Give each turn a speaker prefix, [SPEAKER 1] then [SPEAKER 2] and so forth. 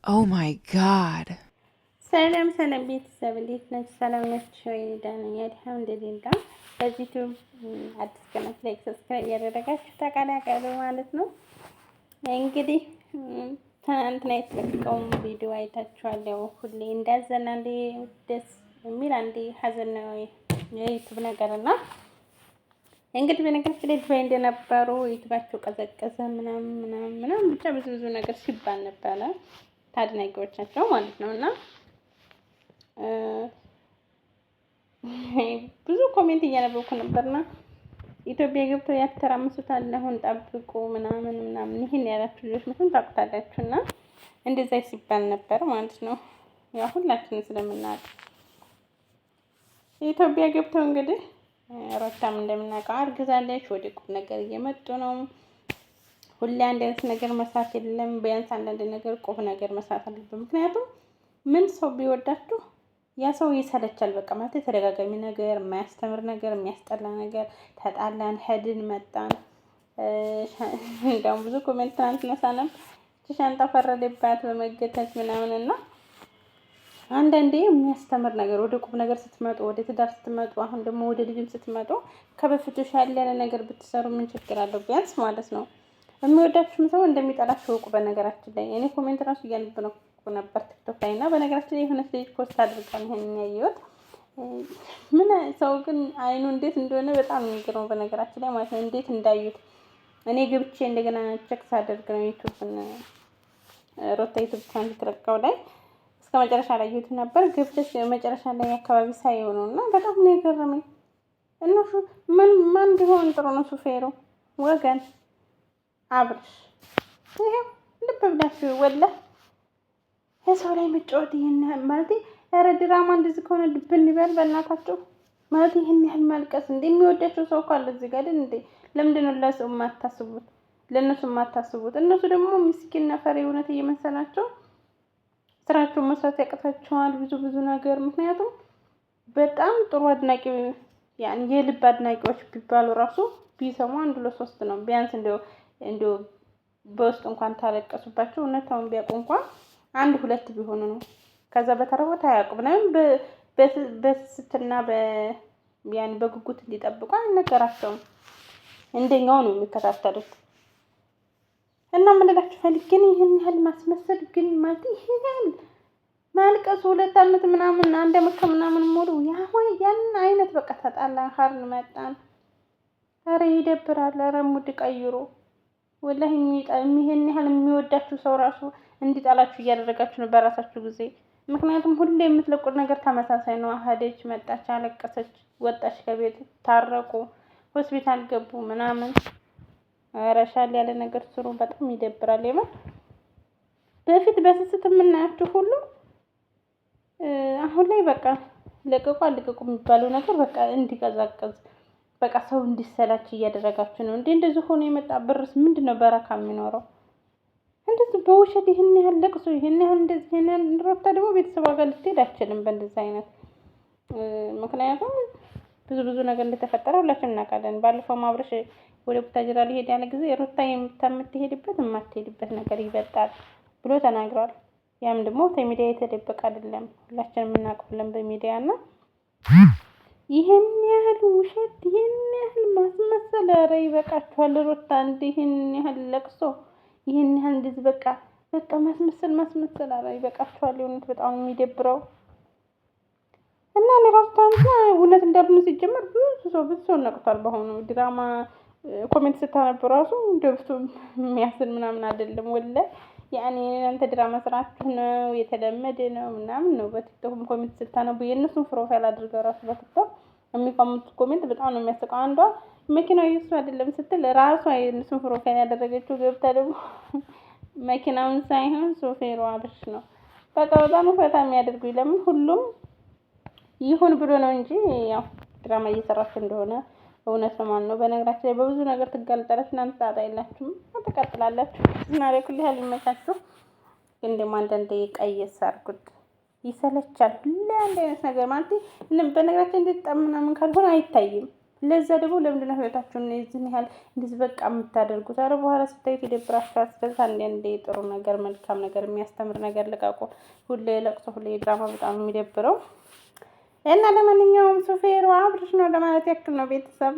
[SPEAKER 1] Oh my God.
[SPEAKER 2] ሰላም ሰላም ቤተሰብ እንዴት ናችሁ? ሰላም ናችሁ ወይ? ደህና ነኝ አልሐምዱሊላህ። በዚህ ዩቲዩብ አዲስ ከሆናችሁ ላይክ፣ ሰብስክራይብ ያደረጋችሁ ተቀላቀሉ ማለት ነው። እንግዲህ ትናንትና የተለቀቀውን ቪዲዮ አይታችኋል። ያው ሁሌ እንዳዘን አንዴ ደስ የሚል አንዴ ሀዘን ነው የዩቲዩብ ነገር እና እንግዲህ በነገራችን ላይ ዱባይ እንደነበሩ ዩቲዩባቸው ቀዘቀዘ ምናምን ብቻ ብዙ ነገር ሲባል ነበረ ታድናቂዎቻቸው ማለት ነው እና ብዙ ኮሜንት እያነበብኩ ነበርና ኢትዮጵያ ገብተው ያተራምሱታል አሁን ጠብቁ ምናምን ይሄን ያላችሁ ልጆች ምንም ታውቁታላችሁና እንደዛ ሲባል ነበር ማለት ነው። ያው ሁላችንም ስለምናውቅ ኢትዮጵያ ገብተው እንግዲህ ሩታም እንደምናውቀው አርግዛለች። ወደ ቁም ነገር እየመጡ ነው። ሁሌ አንድ አይነት ነገር መስራት የለም። ቢያንስ አንዳንድ ነገር ቁም ነገር መስራት አለበት። ምክንያቱም ምን ሰው ቢወዳችሁ ያ ሰው ይሰለቻል። በቃ ማለት የተደጋጋሚ ነገር፣ የማያስተምር ነገር፣ የሚያስጠላ ነገር፣ ተጣላን፣ ሄድን፣ መጣን። እንደውም ብዙ ኮሜንት ትናንትና ሳነብ ሻንጣ ፈረደባት በመገተት ምናምን እና አንዳንዴ የሚያስተምር ነገር ወደ ቁም ነገር ስትመጡ፣ ወደ ትዳር ስትመጡ፣ አሁን ደግሞ ወደ ልጅም ስትመጡ ከበፊቱ ያለ ነገር ብትሰሩ ምን ችግር አለው? ቢያንስ ማለት ነው የሚወዳችሁም ሰው እንደሚጠላችሁ እወቁ። በነገራችን ላይ እኔ ኮሜንት ራሱ እያነበብኩ ነበር ቲክቶክ ላይ እና በነገራችን ላይ የሆነች ልጅ ፖስት አድርጋን ይሄን ያየሁት ምን ሰው ግን አይኑ እንዴት እንደሆነ በጣም የሚገርመው በነገራችን ላይ ማለት ነው እንዴት እንዳዩት እኔ ገብቼ እንደገና ቼክ ሳደርግ ነው ዩቲዩብን ሩታ ዩቲዩብ ቻናል ተለቀቀው ላይ እስከ መጨረሻ ላይ ዩቲዩብ ነበር ገብቼ መጨረሻ ላይ አካባቢ ሳይሆን ነውና በጣም ነው የገረመኝ። እነሱ ማን ቢሆን ጥሩ ነው ሹፌሩ ወገን አብርሽ ይሄ ልብ ብላችሁ ወላሂ የሰው ላይ መጫወት ይሄን ያህል ማለት ኧረ ድራማ እንደዚህ ከሆነ ልብን ይበል በእናታቸው ማለት ይሄን ያህል ማልቀስ እንዴ! የሚወዳቸው ሰው እኮ አለ እዚህ ጋር አይደል እንዴ? ለምንድን ነው ለሰው የማታስቡት? ለእነሱ የማታስቡት? እነሱ ደግሞ ምስኪን ነፈር እውነት እየመሰላቸው ስራቸውን መስራት ያቅታቸዋል። ብዙ ነገር ምክንያቱም በጣም ጥሩ አድናቂ ያን የልብ አድናቂዎች ቢባሉ ራሱ ቢሰሙ አንድ ለሶስት ነው ቢያንስ እንደው በውስጥ እንኳን ታለቀሱባቸው እውነታውን ቢያውቁ እንኳን አንድ ሁለት ቢሆኑ ነው። ከዛ በተረፈ ታያውቁ ምናምን በስስትና ያን በጉጉት እንዲጠብቁ አይነገራቸውም። እንደኛው ነው የሚከታተሉት። እና ምን እላችሁ ፈልጌ ነው ይሄን ያህል ማስመሰል ግን ማለት ይሄን ያህል ማልቀሱ 2 አመት ምናምን አንድ አመት ምናምን ሙሉ ያን አይነት በቃ ተጣላን፣ ሀርን መጣን። ኧረ ይደብራል። ኧረ ሙድ ቀይሩ። ወላሂ ይሄን ያህል የሚወዳችሁ ሰው ራሱ እንዲጣላችሁ እያደረጋችሁ ነው በራሳችሁ ጊዜ። ምክንያቱም ሁሌ የምትለቁት ነገር ተመሳሳይ ነው። ሄደች፣ መጣች፣ አለቀሰች፣ ወጣች ከቤት፣ ታረቁ፣ ሆስፒታል ገቡ ምናምን። ኧረ ሻል ያለ ነገር ስሩ። በጣም ይደብራል የምር። በፊት በስስት የምናያችሁ ሁሉ አሁን ላይ በቃ ለቀቁ አልቀቁ የሚባለው ነገር በቃ እንዲቀዛቀዝ በቃ ሰው እንዲሰላች እያደረጋችሁ ነው። እንደዚህ ሆኖ የመጣ ብርስ ምንድነው በረካ የሚኖረው? እንደዚህ በውሸት ይሄን ያህል ለቅሶ ይሄን ያህል እንደዚህ ይሄን ያህል ሩታ ደግሞ ቤተሰቧ ጋር ልትሄድ አትችልም በእንደዚህ አይነት ምክንያቱም ብዙ ነገር እንደተፈጠረ ሁላችንም እናውቃለን። ባለፈው አብርሽ ወደ ቡታጅራ ሊሄድ ያለ ጊዜ ሩታ የምትሄድበት የማትሄድበት ነገር ይበልጣል ብሎ ተናግሯል። ያም ደግሞ በሚዲያ የተደበቀ አይደለም፣ ሁላችንም እናውቀዋለን በሚዲያ እና ይሄን ያህል ውሸት ይሄን ያህል ማስመሰል ኧረ ይበቃችኋል። ሩታ እንደ ይሄን ያህል ለቅሶ ይሄን ያህል እንደዚህ በቃ ማስመሰል ኧረ ይበቃችኋል። የእውነት በጣም የሚደብረው እና ለራሱ ታንታ እውነት እንዳልሆነ ሲጀመር ብዙ ሰው ነቅቷል። በአሁኑ ድራማ ኮሜንት ስታነቡ ራሱ እንደብሱ የሚያስል ምናምን አይደለም ወላሂ ያኔ እናንተ ድራማ ስራችሁ ነው የተለመደ ነው ምናምን ነው። በቲክቶክም ኮሜንት ስታነቡ የእነሱን ፕሮፋይል አድርገው ራሱ በቲክቶክ የሚቀምጡት ኮሜንት በጣም ነው የሚያስቀው። አንዷ መኪናው የሱ አይደለም ስትል ራሷ የእነሱን ፕሮፋይል ያደረገችው ገብታ ደግሞ መኪናውን ሳይሆን ሾፌሩ አብርሽ ነው። በቃ በጣም ፈታ የሚያደርጉኝ ለምን ሁሉም ይሁን ብሎ ነው እንጂ ያው ድራማ እየሰራች እንደሆነ እውነት ለማን ነው። በነገራችን ላይ በብዙ ነገር ትጋለጣላችሁ። እናንተ ጣጣ የላችሁም፣ ትቀጥላላችሁ እና ለኩል ያህል ይመቻችሁ። ግን ደግሞ አንዳንዴ ቀየስ አድርጉት፣ ይሰለቻል። ሁሌ አንድ አይነት ነገር ማለት በነገራችን እንዴት ምናምን ካልሆነ አይታይም። ለዛ ደግሞ ለምንድነው ህይወታችሁን የዚህን ያህል እንደዚህ በቃ የምታደርጉት? ኧረ በኋላ ስታዩት ይደብራችኋል። ስለዚህ አንዳንዴ ጥሩ ነገር መልካም ነገር የሚያስተምር ነገር ልቀቁ። ሁሌ ለቅሶ ሁሌ ድራማ በጣም የሚደብረው እና ለማንኛውም ሹፌሩ አብርሽ ነው ለማለት ያክል ነው ቤተሰብ